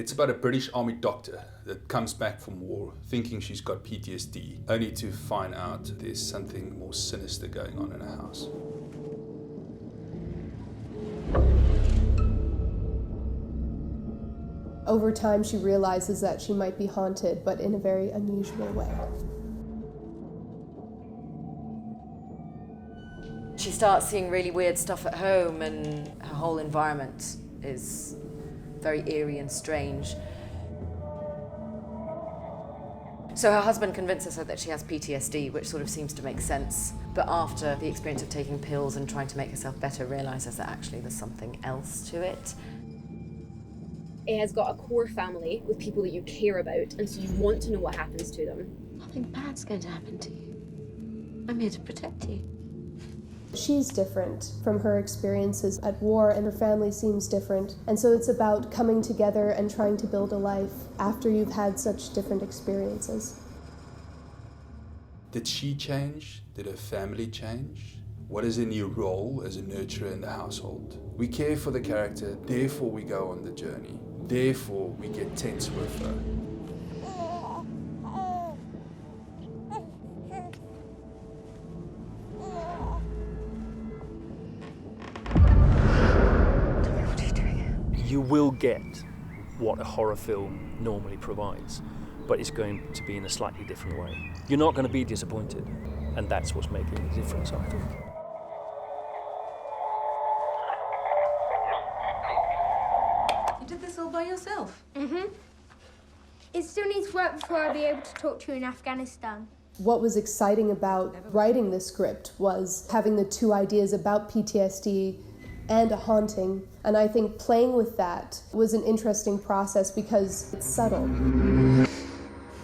It's about a British Army doctor that comes back from war thinking she's got PTSD, only to find out there's something more sinister going on in her house. Over time, she realizes that she might be haunted, but in a very unusual way. She starts seeing really weird stuff at home, and her whole environment is very eerie and strange. So her husband convinces her that she has PTSD, which sort of seems to make sense. But after the experience of taking pills and trying to make herself better, realizes that actually there's something else to it. It has got a core family with people that you care about, and so you want to know what happens to them. Nothing bad's going to happen to you. I'm here to protect you. She's different from her experiences at war, and her family seems different. And so it's about coming together and trying to build a life after you've had such different experiences. Did she change? Did her family change? What is her new role as a nurturer in the household? We care for the character, therefore we go on the journey. Therefore we get tense with her. You will get what a horror film normally provides, but it's going to be in a slightly different way. You're not going to be disappointed, and that's what's making the difference, I think. You did this all by yourself? Mm-hmm. It still needs work before I'll be able to talk to you in Afghanistan. What was exciting about writing the script was having the two ideas about PTSD and a haunting, and I think playing with that was an interesting process because it's subtle.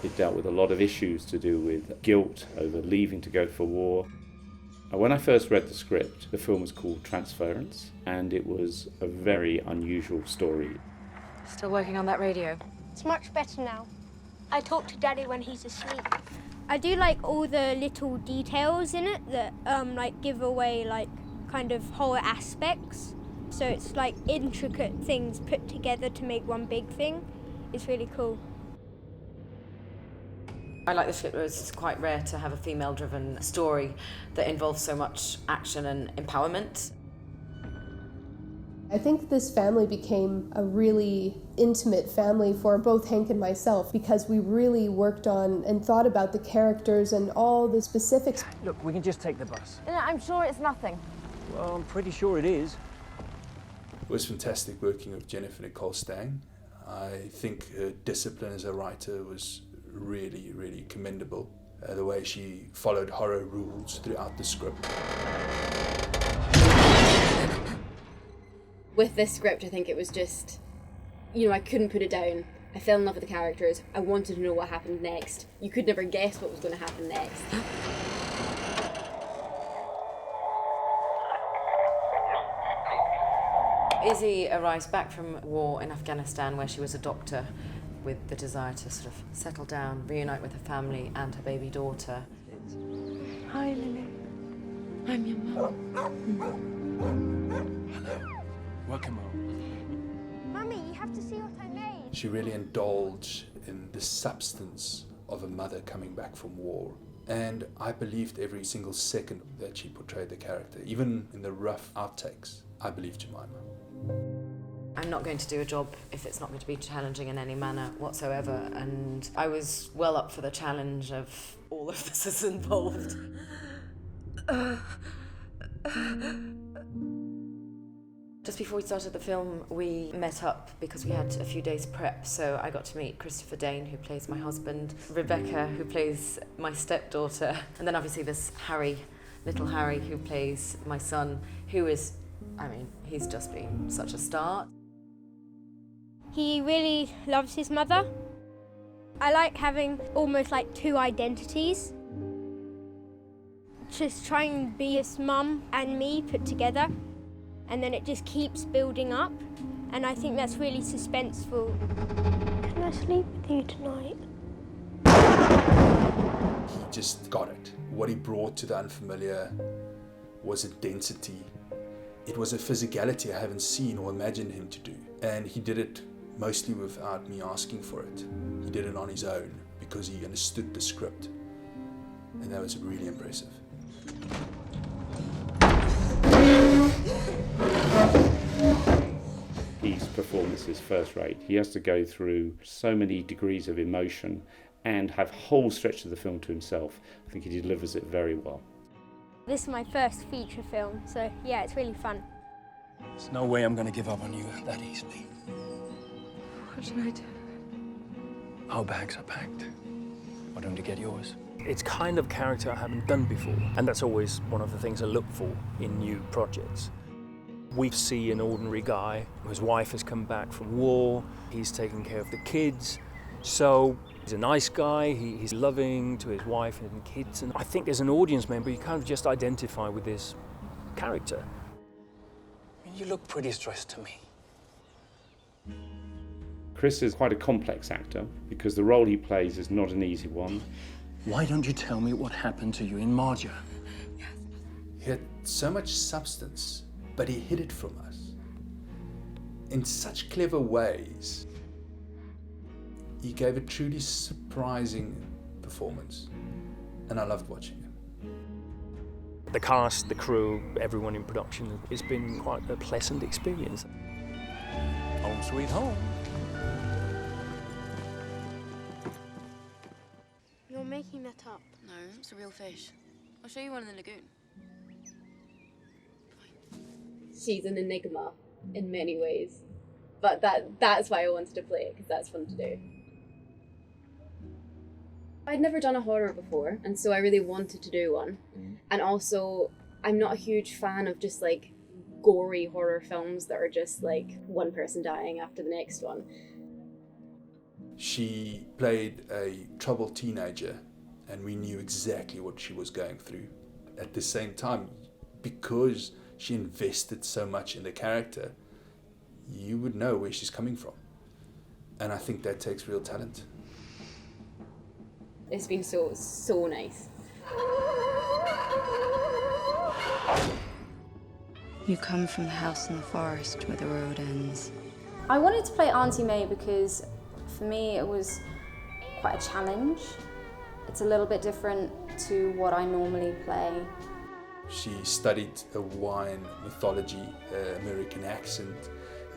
It dealt with a lot of issues to do with guilt over leaving to go for war. And when I first read the script, the film was called Transference, and it was a very unusual story. Still working on that radio? It's much better now. I talk to Daddy when he's asleep. I do like all the little details in it that like give away like kind of horror aspects. So it's like intricate things put together to make one big thing. It's really cool. I like the script. It's quite rare to have a female-driven story that involves so much action and empowerment. I think this family became a really intimate family for both Hank and myself because we really worked on and thought about the characters and all the specifics. Look, we can just take the bus. I'm sure it's nothing. Well, I'm pretty sure it is. It was fantastic working with Jennifer Nicole Stang. I think her discipline as a writer was really, really commendable. The way she followed horror rules throughout the script. With this script, I think it was just, I couldn't put it down. I fell in love with the characters. I wanted to know what happened next. You could never guess what was going to happen next. Izzy arrives back from war in Afghanistan, where she was a doctor, with the desire to sort of settle down, reunite with her family and her baby daughter. Hi, Lily. I'm your mum. Hello. Welcome home. Mummy, you have to see what I made. She really indulged in the substance of a mother coming back from war. And I believed every single second that she portrayed the character, even in the rough outtakes. I believed Jemima. I'm not going to do a job if it's not going to be challenging in any manner whatsoever, and I was well up for the challenge of all of this is involved. Just before we started the film, we met up because we had a few days prep, so I got to meet Christopher Dane, who plays my husband, Rebecca, who plays my stepdaughter, and then obviously there's Harry, little Harry, who plays my son, who is, he's just been such a star. He really loves his mother. I like having almost like two identities. Just trying to be his mum and me put together, and then it just keeps building up, and I think that's really suspenseful. Can I sleep with you tonight? He just got it. What he brought to the unfamiliar was a density. It was a physicality I haven't seen or imagined him to do. And he did it mostly without me asking for it. He did it on his own because he understood the script, and that was really impressive. His performance is first rate. He has to go through so many degrees of emotion and have whole stretches of the film to himself. I think he delivers it very well. This is my first feature film, so yeah, it's really fun. There's no way I'm going to give up on you that easily. What should I do? Our bags are packed. Why don't you get yours? It's kind of character I haven't done before, and that's always one of the things I look for in new projects. We see an ordinary guy whose wife has come back from war, he's taking care of the kids, so he's a nice guy, he's loving to his wife and kids, and I think as an audience member you kind of just identify with this character. You look pretty stressed to me. Chris is quite a complex actor because the role he plays is not an easy one. Why don't you tell me what happened to you in Marja? He had so much substance, but he hid it from us in such clever ways. He gave a truly surprising performance, and I loved watching him. The cast, the crew, everyone in production, it's been quite a pleasant experience. Home sweet home. You're making that up. No, it's a real fish. I'll show you one in the lagoon. She's an enigma in many ways, but that's why I wanted to play it, because that's fun to do. I'd never done a horror before, and so I really wanted to do one. And also, I'm not a huge fan of just like gory horror films that are just like one person dying after the next one. She played a troubled teenager, and we knew exactly what she was going through. At the same time, because she invested so much in the character, you would know where she's coming from. And I think that takes real talent. It's been so nice. You come from the house in the forest where the road ends. I wanted to play Auntie May because for me it was quite a challenge. It's a little bit different to what I normally play. She studied Hawaiian mythology, American accent,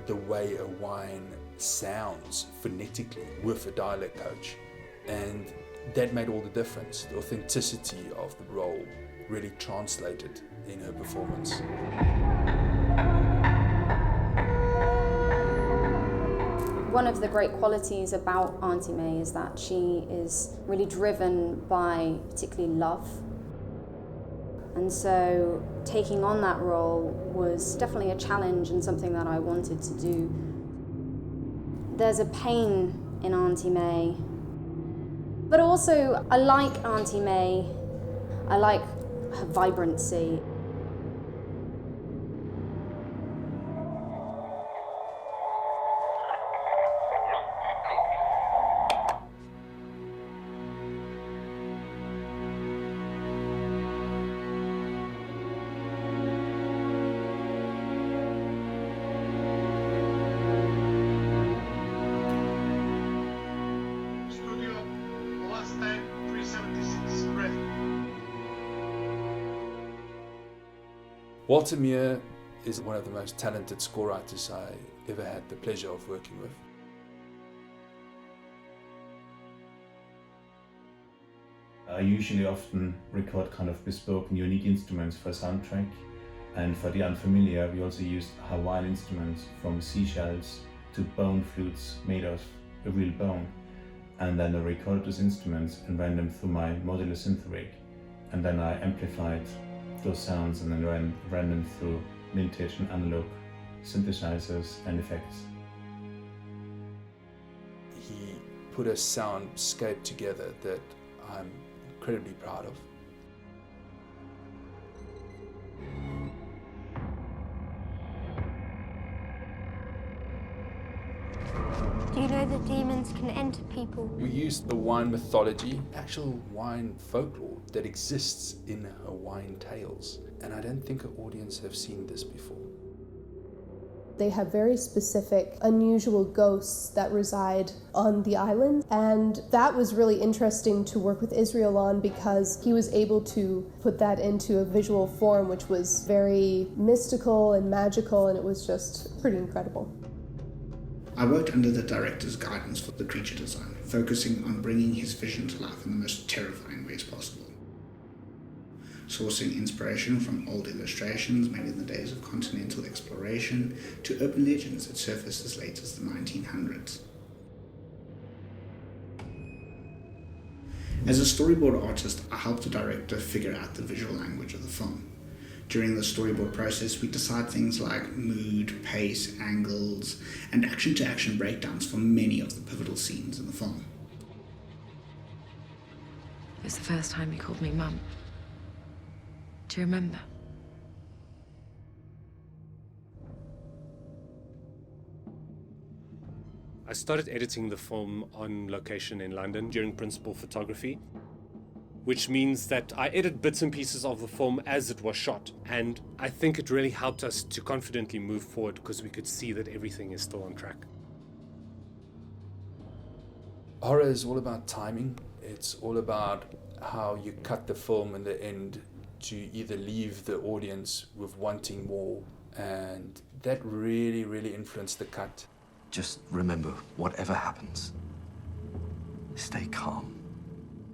the way Hawaiian sounds phonetically with a dialect coach. And that made all the difference. The authenticity of the role really translated in her performance. One of the great qualities about Auntie May is that she is really driven by particularly love. And so taking on that role was definitely a challenge and something that I wanted to do. There's a pain in Auntie May, but also I like Auntie May. I like her vibrancy. Walter Muir is one of the most talented score writers I ever had the pleasure of working with. I usually often record kind of bespoke and unique instruments for a soundtrack, and for the unfamiliar we also used Hawaiian instruments from seashells to bone flutes made of a real bone, and then I recorded those instruments and ran them through my modular synth rig, and then I amplified those sounds and then ran them through vintage and analog synthesizers and effects. He put a soundscape together that I'm incredibly proud of. Do you know that demons can enter people? We used the Hawaiian mythology, actual Hawaiian folklore that exists in Hawaiian tales. And I don't think an audience have seen this before. They have very specific, unusual ghosts that reside on the island. And that was really interesting to work with Israel on because he was able to put that into a visual form which was very mystical and magical, and it was just pretty incredible. I worked under the director's guidance for the creature design, focusing on bringing his vision to life in the most terrifying ways possible. Sourcing inspiration from old illustrations made in the days of continental exploration to urban legends that surfaced as late as the 1900s. As a storyboard artist, I helped the director figure out the visual language of the film. During the storyboard process, we decide things like mood, pace, angles, and action-to-action breakdowns for many of the pivotal scenes in the film. It was the first time you called me Mum. Do you remember? I started editing the film on location in London during principal photography, which means that I edit bits and pieces of the film as it was shot. And I think it really helped us to confidently move forward because we could see that everything is still on track. Horror is all about timing. It's all about how you cut the film in the end to either leave the audience with wanting more, and that really, really influenced the cut. Just remember, whatever happens, stay calm.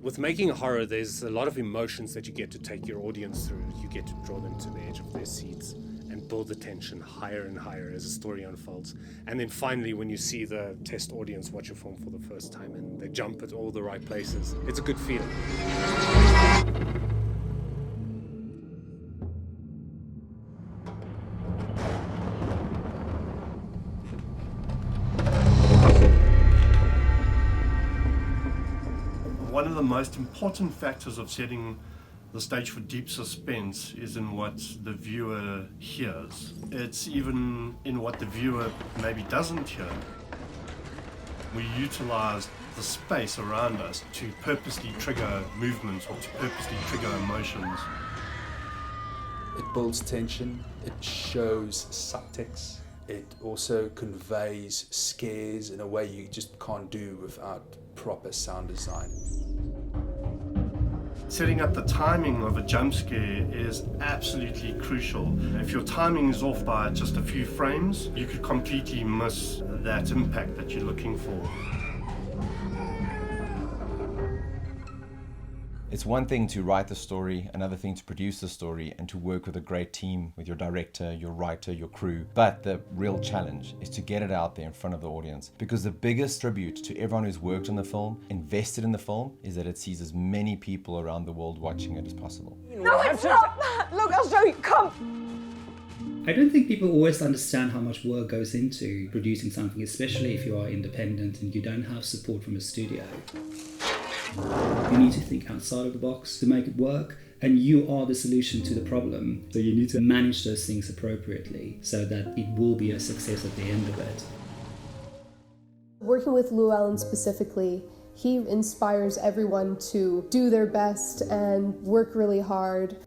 With making a horror, there's a lot of emotions that you get to take your audience through. You get to draw them to the edge of their seats and build the tension higher and higher as the story unfolds. And then finally, when you see the test audience watch a film for the first time and they jump at all the right places, it's a good feeling. One of the most important factors of setting the stage for deep suspense is in what the viewer hears. It's even in what the viewer maybe doesn't hear. We utilize the space around us to purposely trigger movements or to purposely trigger emotions. It builds tension, it shows subtext, it also conveys scares in a way you just can't do without proper sound design. Setting up the timing of a jump scare is absolutely crucial. If your timing is off by just a few frames, you could completely miss that impact that you're looking for. It's one thing to write the story, another thing to produce the story and to work with a great team, with your director, your writer, your crew. But the real challenge is to get it out there in front of the audience. Because the biggest tribute to everyone who's worked on the film, invested in the film, is that it sees as many people around the world watching it as possible. No, it's not that! Look, I'll show you, come! I don't think people always understand how much work goes into producing something, especially if you are independent and you don't have support from a studio. You need to think outside of the box to make it work, and you are the solution to the problem. So you need to manage those things appropriately so that it will be a success at the end of it. Working with Llewellyn specifically, he inspires everyone to do their best and work really hard.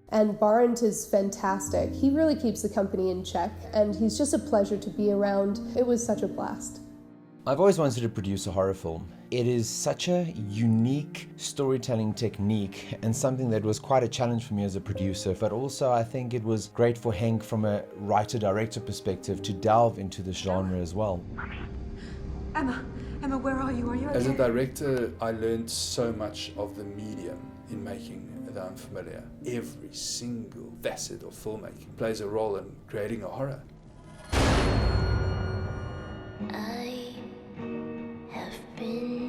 And Barent is fantastic. He really keeps the company in check, and he's just a pleasure to be around. It was such a blast. I've always wanted to produce a horror film. It is such a unique storytelling technique and something that was quite a challenge for me as a producer, but also I think it was great for Henk from a writer-director perspective to delve into this genre as well. Emma, where are you? Are you okay? As a director, I learned so much of the medium in making The Unfamiliar. Every single facet of filmmaking plays a role in creating a horror. I have been